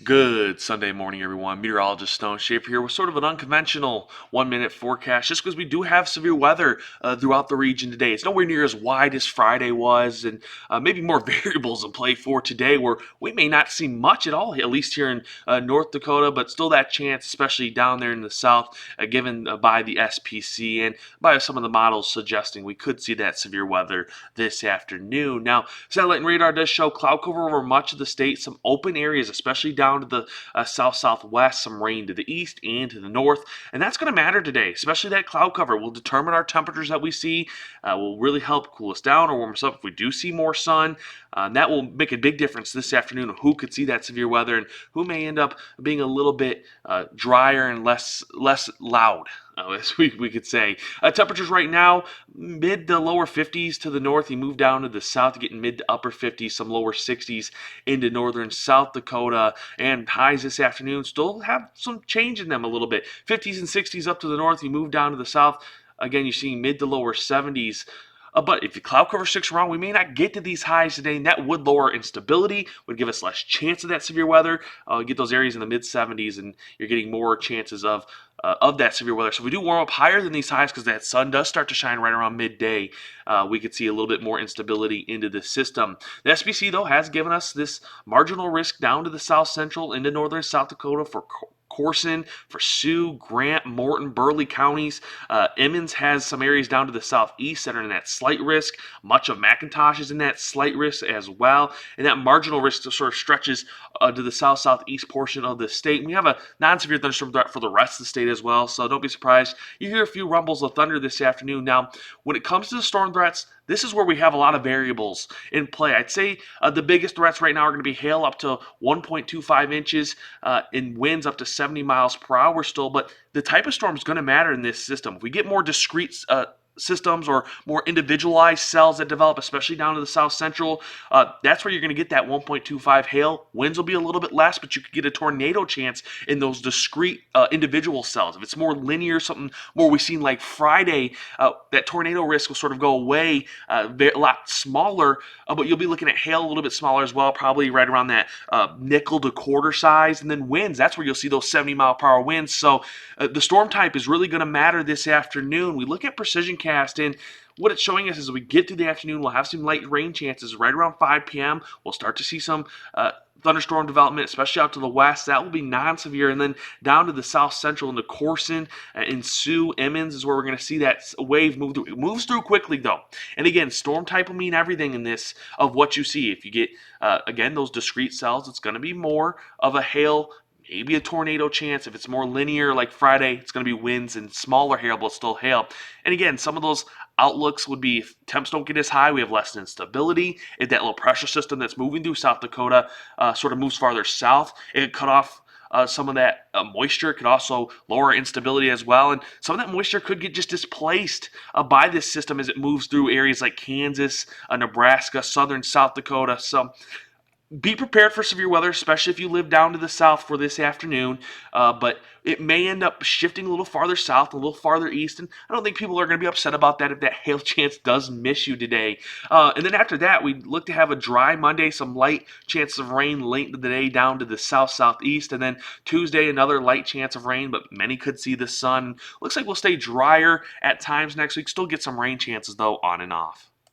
Good Sunday morning, everyone. Meteorologist Stone Shaper here with sort of an unconventional 1 minute forecast just because we do have severe weather throughout the region today. It's nowhere near as wide as Friday was, and maybe more variables in play for today where we may not see much at all, at least here in North Dakota, but still that chance, especially down there in the south, given by the SPC and by some of the models suggesting we could see that severe weather this afternoon. Now, satellite and radar does show cloud cover over much of the state, some open areas, especially down to the south-southwest, some rain to the east and to the north, and that's going to matter today, especially that cloud cover will determine our temperatures that we see, will really help cool us down or warm us up if we do see more sun. That will make a big difference this afternoon of who could see that severe weather and who may end up being a little bit drier and less loud. As we could say. Temperatures right now, mid to lower 50s to the north. You move down to the south, getting mid to upper 50s, some lower 60s into northern South Dakota. And highs this afternoon still have some change in them a little bit. 50s and 60s up to the north. You move down to the south. Again, you're seeing mid to lower 70s. But if the cloud cover sticks around, we may not get to these highs today, and that would lower instability, would give us less chance of that severe weather. Get those areas in the mid 70s, and you're getting more chances of that severe weather. So if we do warm up higher than these highs because that sun does start to shine right around midday, we could see a little bit more instability into the system. The SPC, though, has given us this marginal risk down to the south central into northern South Dakota for Corson, for Sioux, Grant, Morton, Burley counties. Emmons has some areas down to the southeast that are in that slight risk. Much of McIntosh is in that slight risk as well. And that marginal risk sort of stretches to the south-southeast portion of the state. We have a non-severe thunderstorm threat for the rest of the state as well, so don't be surprised. You hear a few rumbles of thunder this afternoon. Now, when it comes to the storm threats, this is where we have a lot of variables in play. I'd say the biggest threats right now are going to be hail up to 1.25 inches in winds up to 70 miles per hour still, but the type of storm is going to matter in this system. If we get more discrete systems or more individualized cells that develop, especially down to the south central, that's where you're going to get that 1.25 hail. Winds will be a little bit less, but you could get a tornado chance in those discrete individual cells. If it's more linear, something more we've seen like Friday, that tornado risk will sort of go away, a lot smaller, but you'll be looking at hail a little bit smaller as well, probably right around that nickel to quarter size. And then winds, that's where you'll see those 70 mile per hour winds. So the storm type is really going to matter this afternoon. We look at precision cast, and what it's showing us is as we get to the afternoon, we'll have some light rain chances right around 5 p.m. We'll start to see some thunderstorm development, especially out to the west. That will be non-severe. And then down to the south central into Corson and Sioux, Emmons is where we're going to see that wave move through. It moves through quickly, though. And again, storm type will mean everything in this of what you see. If you get, again, those discrete cells, it's going to be more of a hail, maybe a tornado chance. If it's more linear like Friday, it's going to be winds and smaller hail, but still hail. And again, some of those outlooks would be if temps don't get as high, we have less instability. If that low pressure system that's moving through South Dakota sort of moves farther south, it could cut off some of that moisture. It could also lower instability as well. And some of that moisture could get just displaced by this system as it moves through areas like Kansas, Nebraska, southern South Dakota. So be prepared for severe weather, especially if you live down to the south for this afternoon. But it may end up shifting a little farther south, a little farther east, and I don't think people are going to be upset about that if that hail chance does miss you today. And then after that, we look to have a dry Monday, some light chances of rain late in the day down to the south-southeast, and then Tuesday, another light chance of rain, but many could see the sun. Looks like we'll stay drier at times next week. Still get some rain chances, though, on and off.